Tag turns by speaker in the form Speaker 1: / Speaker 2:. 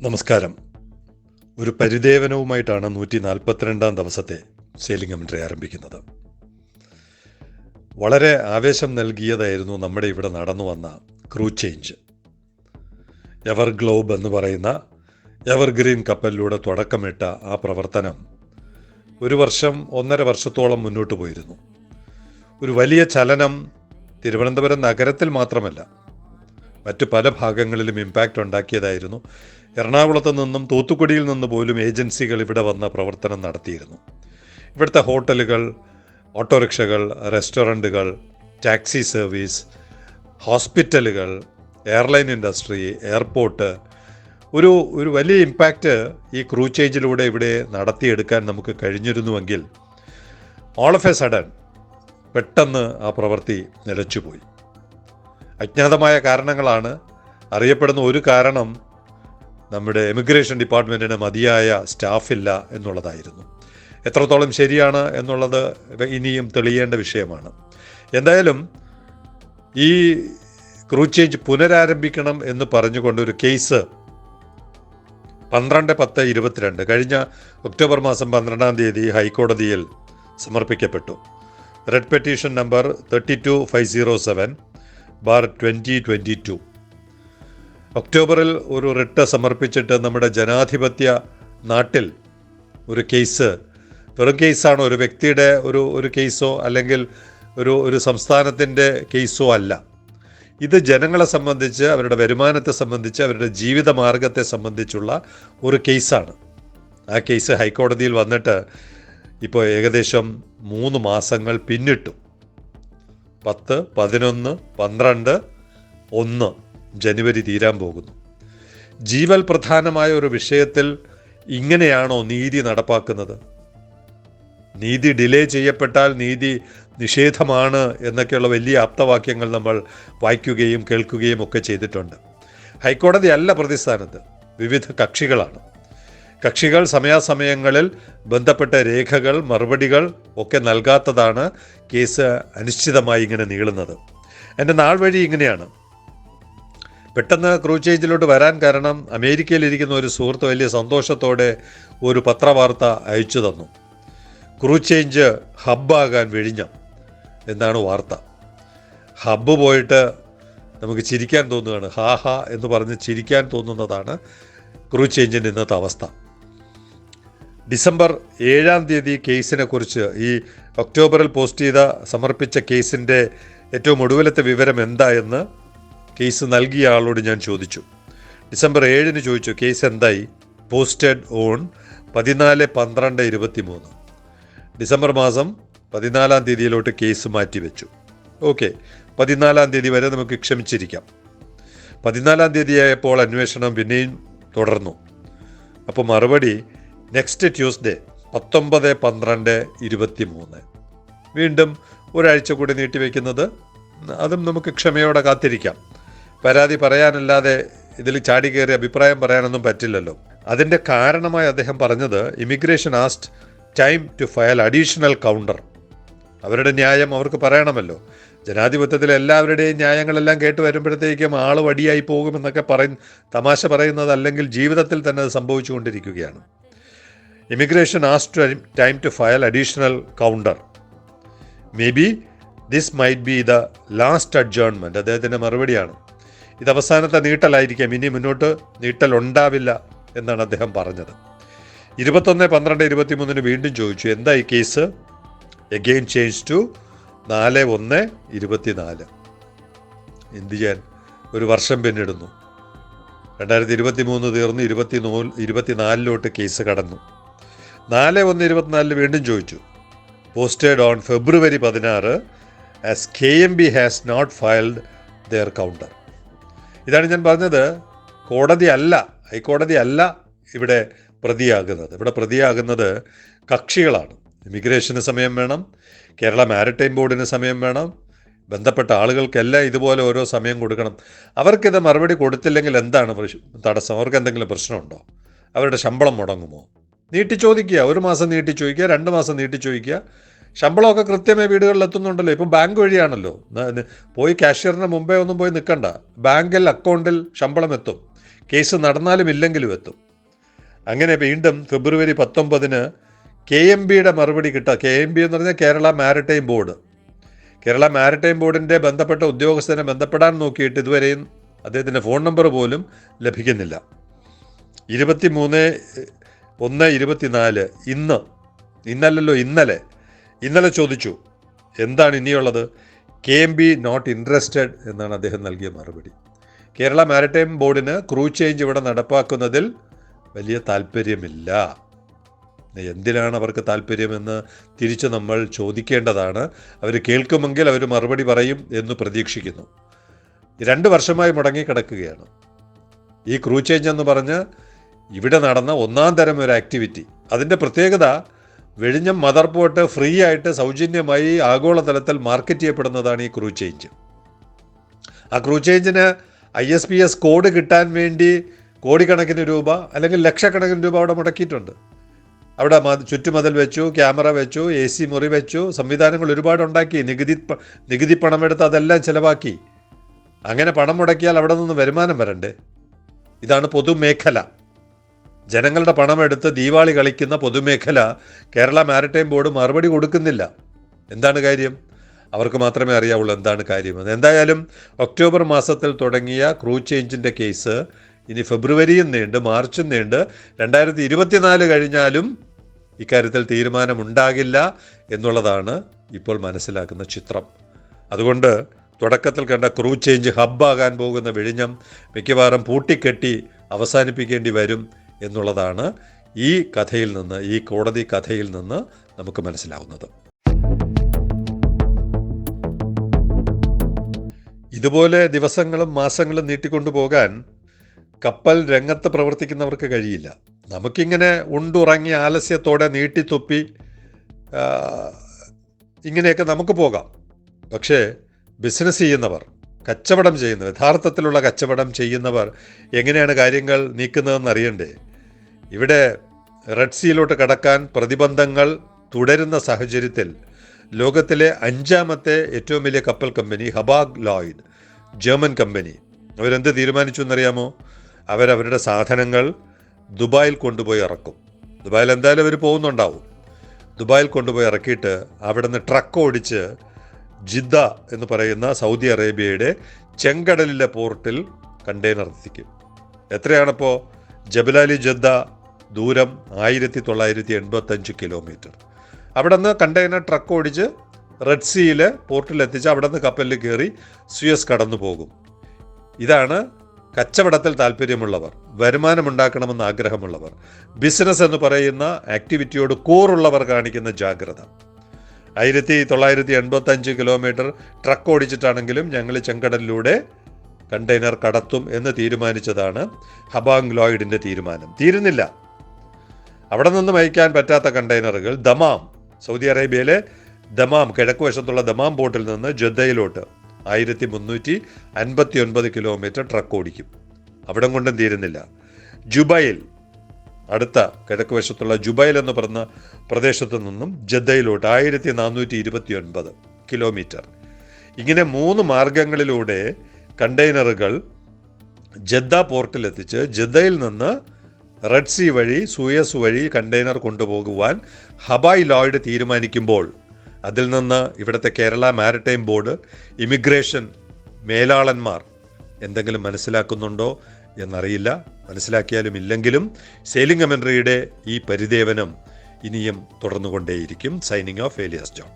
Speaker 1: നമസ്കാരം. ഒരു പരിദേവനവുമായിട്ടാണ് 142 ദിവസത്തെ സെയിലിംഗ് കമൻട്രി ആരംഭിക്കുന്നത്. വളരെ ആവേശം നൽകിയതായിരുന്നു നമ്മുടെ ഇവിടെ നടന്നു വന്ന ക്രൂ ചേഞ്ച്. എവർ ഗ്ലോബ് എന്ന് പറയുന്ന എവർഗ്രീൻ കപ്പലിലൂടെ തുടക്കമിട്ട ആ പ്രവർത്തനം 1.5 വർഷത്തോളം മുന്നോട്ട് പോയിരുന്നു. ഒരു വലിയ ചലനം തിരുവനന്തപുരം നഗരത്തിൽ മാത്രമല്ല, മറ്റു പല ഭാഗങ്ങളിലും ഇമ്പാക്റ്റ് ഉണ്ടാക്കിയതായിരുന്നു. എറണാകുളത്ത് നിന്നും തൂത്തുക്കുടിയിൽ നിന്ന് പോലും ഏജൻസികൾ ഇവിടെ വന്ന പ്രവർത്തനം നടത്തിയിരുന്നു. ഇവിടുത്തെ ഹോട്ടലുകൾ, ഓട്ടോറിക്ഷകൾ, റെസ്റ്റോറൻറ്റുകൾ, ടാക്സി സർവീസ്, ഹോസ്പിറ്റലുകൾ, എയർലൈൻ ഇൻഡസ്ട്രി, എയർപോർട്ട്, ഒരു വലിയ ഇമ്പാക്റ്റ് ഈ ക്രൂ ചേഞ്ചിലൂടെ ഇവിടെ നടത്തിയെടുക്കാൻ നമുക്ക് കഴിഞ്ഞിരുന്നുവെങ്കിൽ ഓൾ ഓഫ് എ സഡൻ പെട്ടെന്ന് ആ പ്രവൃത്തി നിലച്ചുപോയി. അജ്ഞാതമായ കാരണങ്ങളാണ്. അറിയപ്പെടുന്ന ഒരു കാരണം നമ്മുടെ എമിഗ്രേഷൻ ഡിപ്പാർട്ട്മെൻറ്റിന് മതിയായ സ്റ്റാഫില്ല എന്നുള്ളതായിരുന്നു. എത്രത്തോളം ശരിയാണ് എന്നുള്ളത് ഇനിയും തെളിയേണ്ട വിഷയമാണ്. എന്തായാലും ഈ ക്രൂ ചേഞ്ച് പുനരാരംഭിക്കണം എന്ന് പറഞ്ഞുകൊണ്ടൊരു കേസ് 12/10/22 കഴിഞ്ഞ ഒക്ടോബർ മാസം 12 ഹൈക്കോടതിയിൽ സമർപ്പിക്കപ്പെട്ടു. Red petition number 32507/2022. ഒക്ടോബറിൽ ഒരു റിട്ട് സമർപ്പിച്ചിട്ട് നമ്മുടെ ജനാധിപത്യ നാട്ടിൽ ഒരു കേസ് വെറും കേസാണോ, ഒരു വ്യക്തിയുടെ ഒരു കേസോ അല്ലെങ്കിൽ ഒരു സംസ്ഥാനത്തിൻ്റെ കേസോ അല്ല. ഇത് ജനങ്ങളെ സംബന്ധിച്ച്, അവരുടെ വരുമാനത്തെ സംബന്ധിച്ച്, അവരുടെ ജീവിത മാർഗത്തെ സംബന്ധിച്ചുള്ള ഒരു കേസാണ്. ആ കേസ് ഹൈക്കോടതിയിൽ വന്നിട്ട് ഇപ്പോൾ ഏകദേശം 3 മാസങ്ങൾ പിന്നിട്ടു. 10, 11, 12, 1 ജനുവരി തീരാൻ പോകുന്നു. ജീവൽ പ്രധാനമായ ഒരു വിഷയത്തിൽ ഇങ്ങനെയാണോ നീതി നടപ്പാക്കുന്നത്? നീതി ഡിലേ ചെയ്യപ്പെട്ടാൽ നീതി നിഷേധമാണ് എന്നൊക്കെയുള്ള വലിയ ആപ്തവാക്യങ്ങൾ നമ്മൾ വായിക്കുകയും കേൾക്കുകയും ഒക്കെ ചെയ്തിട്ടുണ്ട്. ഹൈക്കോടതി അല്ല പ്രതിസ്ഥാനത്ത്, വിവിധ കക്ഷികളാണ്. കക്ഷികൾ സമയാസമയങ്ങളിൽ ബന്ധപ്പെട്ട രേഖകൾ, മറുപടികൾ ഒക്കെ നൽകാത്തതാണ് കേസ് അനിശ്ചിതമായി ഇങ്ങനെ നീളുന്നത്. എൻ്റെ നാൾ വഴി ഇങ്ങനെയാണ്. പെട്ടെന്ന് ക്രൂ ചേഞ്ചിലോട്ട് വരാൻ കാരണം അമേരിക്കയിലിരിക്കുന്ന ഒരു സുഹൃത്ത് വലിയ സന്തോഷത്തോടെ ഒരു പത്രവാർത്ത അയച്ചു തന്നു. ക്രൂ ചേഞ്ച് ഹബ്ബാകാൻ വിഴിഞ്ഞം എന്നാണ് വാർത്ത. ഹബ്ബ് പോയിട്ട് നമുക്ക് ചിരിക്കാൻ തോന്നുകയാണ്. ഹാ ഹാ എന്ന് പറഞ്ഞ് ചിരിക്കാൻ തോന്നുന്നതാണ് ക്രൂ ചേഞ്ചിൻ്റെ ഇന്നത്തെ അവസ്ഥ. ഡിസംബർ 7 കേസിനെ കുറിച്ച്, ഈ ഒക്ടോബറിൽ സമർപ്പിച്ച കേസിൻ്റെ ഏറ്റവും ഒടുവിലത്തെ വിവരം എന്തായെന്ന് കേസ് നൽകിയ ആളോട് ഞാൻ ചോദിച്ചു. ഡിസംബർ 7 ചോദിച്ചു, കേസ് എന്തായി? Posted on 14/12/23. ഡിസംബർ മാസം 14 കേസ് മാറ്റിവെച്ചു. ഓക്കെ, 14 വരെ നമുക്ക് ക്ഷമിച്ചിരിക്കാം. 14 ആയപ്പോൾ അന്വേഷണം പിന്നെയും തുടർന്നു. അപ്പോൾ മറുപടി നെക്സ്റ്റ് ട്യൂസ്ഡേ 19/12/23. വീണ്ടും ഒരാഴ്ച കൂടി നീട്ടിവെക്കുന്നത്, അതും നമുക്ക് ക്ഷമയോടെ കാത്തിരിക്കാം. പരാതി പറയാനല്ലാതെ ഇതിൽ ചാടി കയറി അഭിപ്രായം പറയാനൊന്നും പറ്റില്ലല്ലോ. അതിൻ്റെ കാരണമായി അദ്ദേഹം പറഞ്ഞത്, immigration asked time to file additional counter. അവരുടെ ന്യായം അവർക്ക് പറയണമല്ലോ. ജനാധിപത്യത്തിലെ എല്ലാവരുടെയും ന്യായങ്ങളെല്ലാം കേട്ട് വരുമ്പോഴത്തേക്കും ആൾ വടിയായി പോകുമെന്നൊക്കെ തമാശ പറയുന്നത്, അല്ലെങ്കിൽ ജീവിതത്തിൽ തന്നെ അത് സംഭവിച്ചുകൊണ്ടിരിക്കുകയാണ്. Immigration asked time to file additional counter. May be this might be the last adjournment. അദ്ദേഹത്തിൻ്റെ മറുപടിയാണ്, ഇത് അവസാനത്തെ നീട്ടലായിരിക്കാം, ഇനി മുന്നോട്ട് നീട്ടൽ ഉണ്ടാവില്ല എന്നാണ് അദ്ദേഹം പറഞ്ഞത്. 21/12/23 വീണ്ടും ചോദിച്ചു, എന്താ ഈ കേസ്? Again change to 4/1/24. എന്ത് ചെയ്യാൻ, ഒരു വർഷം പിന്നിടുന്നു. 2023 തീർന്ന് 24 കേസ് കടന്നു. 4/1/24 വീണ്ടും ചോദിച്ചു, posted on February 16 as KMB has not filed their counter. ഇതാണ് ഞാൻ പറഞ്ഞത്, ഹൈക്കോടതി അല്ല ഇവിടെ പ്രതിയാകുന്നത്. ഇവിടെ പ്രതിയാകുന്നത് കക്ഷികളാണ്. ഇമിഗ്രേഷന് സമയം വേണം, കേരള മാരിടൈം ബോർഡിന് സമയം വേണം, ബന്ധപ്പെട്ട ആളുകൾക്കെല്ലാം ഇതുപോലെ ഓരോ സമയം കൊടുക്കണം. അവർക്കിത് മറുപടി കൊടുത്തില്ലെങ്കിൽ എന്താണ് തടസ്സം? അവർക്ക് എന്തെങ്കിലും പ്രശ്നമുണ്ടോ? അവരുടെ ശമ്പളം മുടങ്ങുമോ? നീട്ടി ചോദിക്കുക, 1 മാസം നീട്ടി ചോദിക്കുക, 2 മാസം നീട്ടി ചോദിക്കുക. ശമ്പളമൊക്കെ കൃത്യമായി വീടുകളിൽ എത്തുന്നുണ്ടല്ലോ. ഇപ്പം ബാങ്ക് വഴിയാണല്ലോ. പോയി കാഷ്യറിന് മുമ്പേ ഒന്നും പോയി നിൽക്കണ്ട. ബാങ്കിൽ അക്കൗണ്ടിൽ ശമ്പളം എത്തും. കേസ് നടന്നാലും ഇല്ലെങ്കിലും എത്തും. അങ്ങനെ വീണ്ടും ഫെബ്രുവരി 19 KMBയുടെ മറുപടി കിട്ടുക. KMB എന്ന് പറഞ്ഞാൽ Kerala maritime board. Kerala maritime ബോർഡിൻ്റെ ബന്ധപ്പെട്ട ഉദ്യോഗസ്ഥനെ ബന്ധപ്പെടാൻ നോക്കിയിട്ട് ഇതുവരെയും അദ്ദേഹത്തിൻ്റെ ഫോൺ നമ്പർ പോലും ലഭിക്കുന്നില്ല. 23/1/24 ഇന്നലെ ചോദിച്ചു എന്താണ് ഇനിയുള്ളത്. KMB നോട്ട് ഇൻട്രസ്റ്റഡ് എന്നാണ് അദ്ദേഹം നൽകിയ മറുപടി. കേരള മാരിടൈം ബോർഡിന് ക്രൂ ചേഞ്ച് ഇവിടെ നടപ്പാക്കുന്നതിൽ വലിയ താല്പര്യമില്ല. എന്തിനാണ് അവർക്ക് താല്പര്യമെന്ന് തിരിച്ച് നമ്മൾ ചോദിക്കേണ്ടതാണ്. അവർ കേൾക്കുമെങ്കിൽ അവർ മറുപടി പറയും എന്ന് പ്രതീക്ഷിക്കുന്നു. 2 വർഷമായി മുടങ്ങിക്കിടക്കുകയാണ് ഈ ക്രൂ ചേഞ്ച് എന്ന് പറഞ്ഞ് ഇവിടെ നടന്ന ഒന്നാം തരം ഒരു ആക്ടിവിറ്റി. അതിൻ്റെ പ്രത്യേകത വിഴിഞ്ഞം മദർ പോർട്ട് ഫ്രീ ആയിട്ട് സൗജന്യമായി ആഗോളതലത്തിൽ മാർക്കറ്റ് ചെയ്യപ്പെടുന്നതാണ് ഈ ക്രൂ ചേഞ്ച്. ആ ക്രൂ ചേഞ്ചിന് ISPS കോഡ് കിട്ടാൻ വേണ്ടി കോടിക്കണക്കിന് രൂപ അല്ലെങ്കിൽ ലക്ഷക്കണക്കിന് രൂപ അവിടെ മുടക്കിയിട്ടുണ്ട്. അവിടെ ചുറ്റുമതിൽ വെച്ചു, ക്യാമറ വെച്ചു, AC മുറി വെച്ചു, സംവിധാനങ്ങൾ ഒരുപാടുണ്ടാക്കി, നികുതി പണമെടുത്ത് അതെല്ലാം ചിലവാക്കി. അങ്ങനെ പണം മുടക്കിയാൽ അവിടെ നിന്ന് വരുമാനം വരണ്ടേ? ഇതാണ് പൊതുമേഖല. ജനങ്ങളുടെ പണമെടുത്ത് ദീപാവലി കളിക്കുന്ന പൊതുമേഖല കേരള മാരിടൈം ബോർഡ് മറുപടി കൊടുക്കുന്നില്ല. എന്താണ് കാര്യം? അവർക്ക് മാത്രമേ അറിയാവുള്ളൂ എന്താണ് കാര്യമെന്ന്. എന്തായാലും ഒക്ടോബർ മാസത്തിൽ തുടങ്ങിയ ക്രൂ ചേഞ്ചിൻ്റെ കേസ് ഇനി ഫെബ്രുവരിയും നീണ്ട് മാർച്ചും നീണ്ട് 2024 കഴിഞ്ഞാലും ഇക്കാര്യത്തിൽ തീരുമാനമുണ്ടാകില്ല എന്നുള്ളതാണ് ഇപ്പോൾ മനസ്സിലാക്കുന്ന ചിത്രം. അതുകൊണ്ട് തുടക്കത്തിൽ കണ്ട ക്രൂ ചേഞ്ച് ഹബ്ബാകാൻ പോകുന്ന വിഴിഞ്ഞം മിക്കവാറും പൂട്ടിക്കെട്ടി അവസാനിപ്പിക്കേണ്ടി വരും എന്നുള്ളതാണ് ഈ കഥയിൽ നിന്ന്, ഈ കോടതി കഥയിൽ നിന്ന് നമുക്ക് മനസ്സിലാവുന്നത്. ഇതുപോലെ ദിവസങ്ങളും മാസങ്ങളും നീട്ടിക്കൊണ്ടു പോകാൻ കപ്പൽ രംഗത്ത് പ്രവർത്തിക്കുന്നവർക്ക് കഴിയില്ല. നമുക്കിങ്ങനെ ഉണ്ടുറങ്ങി ആലസ്യത്തോടെ നീട്ടിത്തൊപ്പി ഇങ്ങനെയൊക്കെ നമുക്ക് പോകാം. പക്ഷേ ബിസിനസ് ചെയ്യുന്നവർ, കച്ചവടം ചെയ്യുന്നവർ, യഥാർത്ഥത്തിലുള്ള കച്ചവടം ചെയ്യുന്നവർ എങ്ങനെയാണ് കാര്യങ്ങൾ നീക്കുന്നതെന്ന് അറിയണ്ടേ? ഇവിടെ റെഡ് സീയിലോട്ട് കടക്കാൻ പ്രതിബന്ധങ്ങൾ തുടരുന്ന സാഹചര്യത്തിൽ ലോകത്തിലെ 5ാമത്തെ ഏറ്റവും വലിയ കപ്പൽ കമ്പനി ഹബാഗ് ലോയിഡ്, ജർമ്മൻ കമ്പനി, അവരെന്ത് തീരുമാനിച്ചു എന്നറിയാമോ? അവരവരുടെ സാധനങ്ങൾ ദുബായിൽ കൊണ്ടുപോയി ഇറക്കും. ദുബായിൽ എന്തായാലും അവർ പോകുന്നുണ്ടാവും. ദുബായിൽ കൊണ്ടുപോയി ഇറക്കിയിട്ട് അവിടെ നിന്ന് ട്രക്ക് ഓടിച്ച് ജിദ്ദ എന്ന് പറയുന്ന സൗദി അറേബ്യയുടെ ചെങ്കടലിലെ പോർട്ടിൽ കണ്ടെയ്നർ എത്തിക്കും. എത്രയാണിപ്പോൾ ജബലാലി ജിദ്ദ ദൂരം? 1985 കിലോമീറ്റർ. അവിടെ നിന്ന് കണ്ടെയ്നർ ട്രക്ക് ഓടിച്ച് റെഡ് സീയിൽ പോർട്ടിലെത്തിച്ച് അവിടെ നിന്ന് കപ്പലിൽ കയറി സുയസ് കടന്നു പോകും. ഇതാണ് കച്ചവടത്തിൽ താല്പര്യമുള്ളവർ, വരുമാനമുണ്ടാക്കണമെന്ന് ആഗ്രഹമുള്ളവർ, ബിസിനസ് എന്ന് പറയുന്ന ആക്ടിവിറ്റിയോട് കൂറുള്ളവർ കാണിക്കുന്ന ജാഗ്രത. 1985 കിലോമീറ്റർ ട്രക്ക് ഓടിച്ചിട്ടാണെങ്കിലും ഞങ്ങൾ ചെങ്കടലിലൂടെ കണ്ടെയ്നർ കടത്തും എന്ന് തീരുമാനിച്ചതാണ് ഹബാഗ് ലോയിഡിൻ്റെ തീരുമാനം. തീരുന്നില്ല. അവിടെ നിന്നും അയക്കാൻ പറ്റാത്ത കണ്ടെയ്നറുകൾ ദമാം, സൗദി അറേബ്യയിലെ ദമാം, കിഴക്ക് വശത്തുള്ള ദമാം പോർട്ടിൽ നിന്ന് ജദ്ദയിലോട്ട് 1359 കിലോമീറ്റർ ട്രക്ക് ഓടിക്കും. അവിടം കൊണ്ടും തീരുന്നില്ല. ജുബൈൽ, അടുത്ത കിഴക്ക് വശത്തുള്ള ജുബൈൽ എന്ന് പറഞ്ഞ പ്രദേശത്തു നിന്നും ജദ്ദയിലോട്ട് 1429 കിലോമീറ്റർ. ഇങ്ങനെ 3 മാർഗങ്ങളിലൂടെ കണ്ടെയ്നറുകൾ ജദ്ദ പോർട്ടിലെത്തിച്ച് ജദ്ദയിൽ നിന്ന് റെഡ് സീ വഴി സൂയസ് വഴി കണ്ടെയ്നർ കൊണ്ടുപോകുവാൻ ഹബായ് ലോയിഡ് തീരുമാനിക്കുമ്പോൾ അതിൽ നിന്ന് ഇവിടുത്തെ കേരള മാരിടൈം ബോർഡ്, ഇമിഗ്രേഷൻ മേലാളന്മാർ എന്തെങ്കിലും മനസ്സിലാക്കുന്നുണ്ടോ എന്നറിയില്ല. മനസ്സിലാക്കിയാലും ഇല്ലെങ്കിലും സെയിലിംഗ് കമൻട്രിയുടെ ഈ പരിദേവനം ഇനിയും തുടർന്നുകൊണ്ടേയിരിക്കും. Signing off, Elias John.